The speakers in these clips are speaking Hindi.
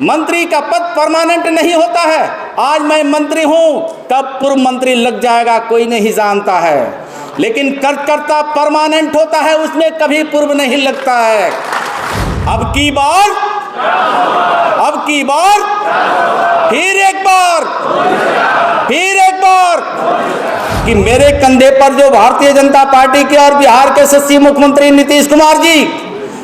मंत्री का पद परमानेंट नहीं होता है। आज मैं मंत्री हूं, कब पूर्व मंत्री लग जाएगा कोई नहीं जानता है, लेकिन कार्यकर्ता परमानेंट होता है, उसमें कभी पूर्व नहीं लगता है। अब की बार फिर एक बार कि मेरे कंधे पर जो भारतीय जनता पार्टी के और बिहार के यशस्वी मुख्यमंत्री नीतीश कुमार जी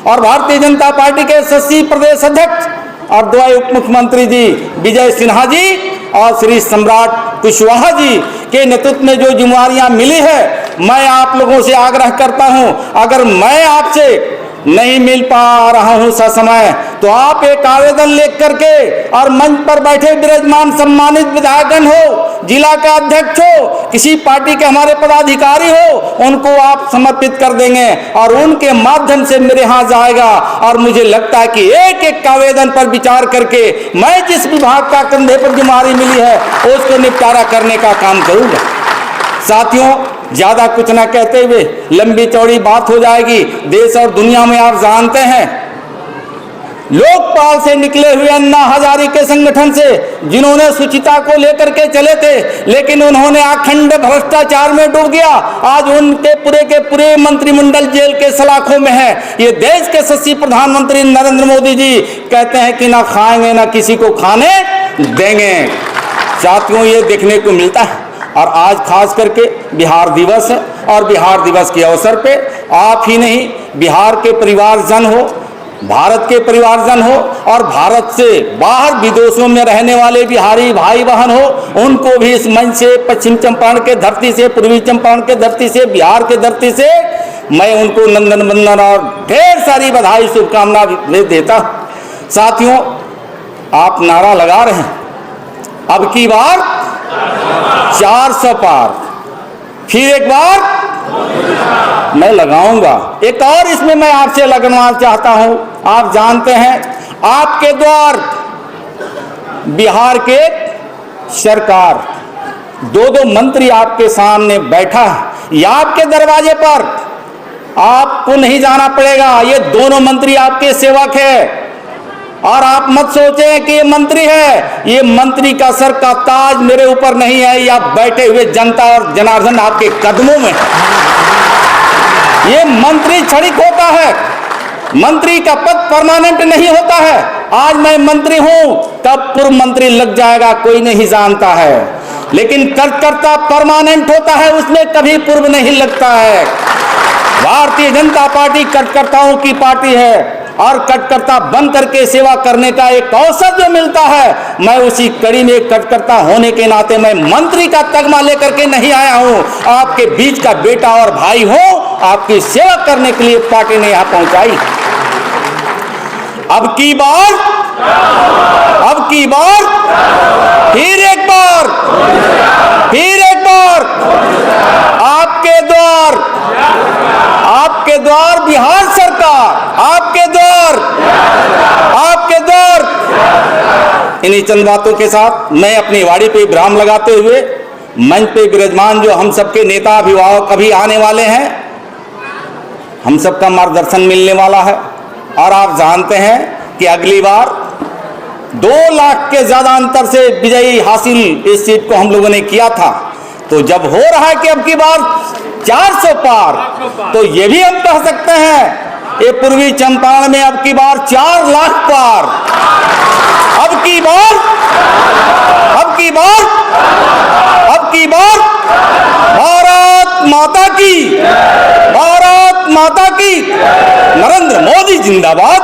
और भारतीय जनता पार्टी के यशस्वी प्रदेश अध्यक्ष और दो उप मुख्यमंत्री जी विजय सिन्हा जी और श्री सम्राट कुशवाहा जी के नेतृत्व में जो जिम्मेदारियां मिली है, मैं आप लोगों से आग्रह करता हूं, अगर मैं आपसे नहीं मिल पा रहा हूं ससमय, तो आप एक आवेदन लेकर करके और मंच पर बैठे विराजमान सम्मानित विधायकगण हो, जिला का अध्यक्ष हो, किसी पार्टी के हमारे पदाधिकारी हो, उनको आप समर्पित कर देंगे और उनके माध्यम से मेरे यहाँ जाएगा। और मुझे लगता है कि एक एक आवेदन पर विचार करके मैं जिस विभाग का कंधे पर जिम्मेदारी मिली है उसको निपटारा करने का काम करूंगा। साथियों, ज्यादा कुछ ना कहते हुए लंबी चौड़ी बात हो जाएगी। देश और दुनिया में आप जानते हैं, लोकपाल से निकले हुए अन्ना हजारे के संगठन से जिन्होंने शुचिता को लेकर के चले थे, लेकिन उन्होंने अखंड भ्रष्टाचार में डूब गया। आज उनके पूरे के पूरे मंत्रिमंडल जेल के सलाखों में है। ये देश के यशस्वी प्रधानमंत्री नरेंद्र मोदी जी कहते हैं कि ना खाएंगे ना किसी को खाने देंगे। साथियों, ये देखने को मिलता है। और आज खास करके बिहार दिवस है और बिहार दिवस के अवसर पे आप ही नहीं, बिहार के परिवारजन हो, भारत के परिवारजन हो और भारत से बाहर विदेशों में रहने वाले बिहारी भाई बहन हो, उनको भी इस मंच से, पश्चिम चंपारण के धरती से, पूर्वी चंपारण के धरती से, बिहार के धरती से मैं उनको नंदन वंदन और ढेर सारी बधाई शुभकामना देता। साथियों, आप नारा लगा रहे हैं, अब की बार 400 पार, फिर एक बार मैं लगाऊंगा। एक और इसमें मैं आपसे लगवाना चाहता हूं। आप जानते हैं, आपके द्वार बिहार के सरकार, दो मंत्री आपके सामने बैठा है, या आपके दरवाजे पर आपको नहीं जाना पड़ेगा। ये दोनों मंत्री आपके सेवक है और आप मत सोचें कि ये मंत्री है, ये मंत्री का सर का ताज मेरे ऊपर नहीं है, या बैठे हुए जनता और जनार्दन आपके कदमों में है। ये मंत्री क्षणिक होता है, मंत्री का पद परमानेंट नहीं होता है। आज मैं मंत्री हूं, कब पूर्व मंत्री लग जाएगा कोई नहीं जानता है, लेकिन कार्यकर्ता परमानेंट होता है, उसमें कभी पूर्व नहीं लगता है। भारतीय जनता पार्टी कार्यकर्ताओं की पार्टी है और कार्यकर्ता बन करके सेवा करने का एक अवसर जो मिलता है, मैं उसी कड़ी में कार्यकर्ता होने के नाते मैं मंत्री का तगमा लेकर के नहीं आया हूं। आपके बीच का बेटा और भाई हो, आपकी सेवा करने के लिए पार्टी ने यहां पहुंचाई। अब की बार फिर एक बार आपके द्वार बिहार सरकार, आपके द्वार। इन्हीं चंद बातों के साथ मैं अपनी वाणी पे विराम लगाते हुए मंच पे विराजमान जो हम सबके नेता अभिभावक अभी आने वाले हैं, हम सबका मार्गदर्शन मिलने वाला है। और आप जानते हैं कि अगली बार 2 लाख के ज्यादा अंतर से विजयी हासिल इस सीट को हम लोगों ने किया था। तो जब हो रहा है कि अब की बार 400 पार, तो ये भी हम कह सकते हैं ये पूर्वी चंपारण में अब की बार 4 लाख पार। अब की बार भारत माता की नरेंद्र मोदी जिंदाबाद।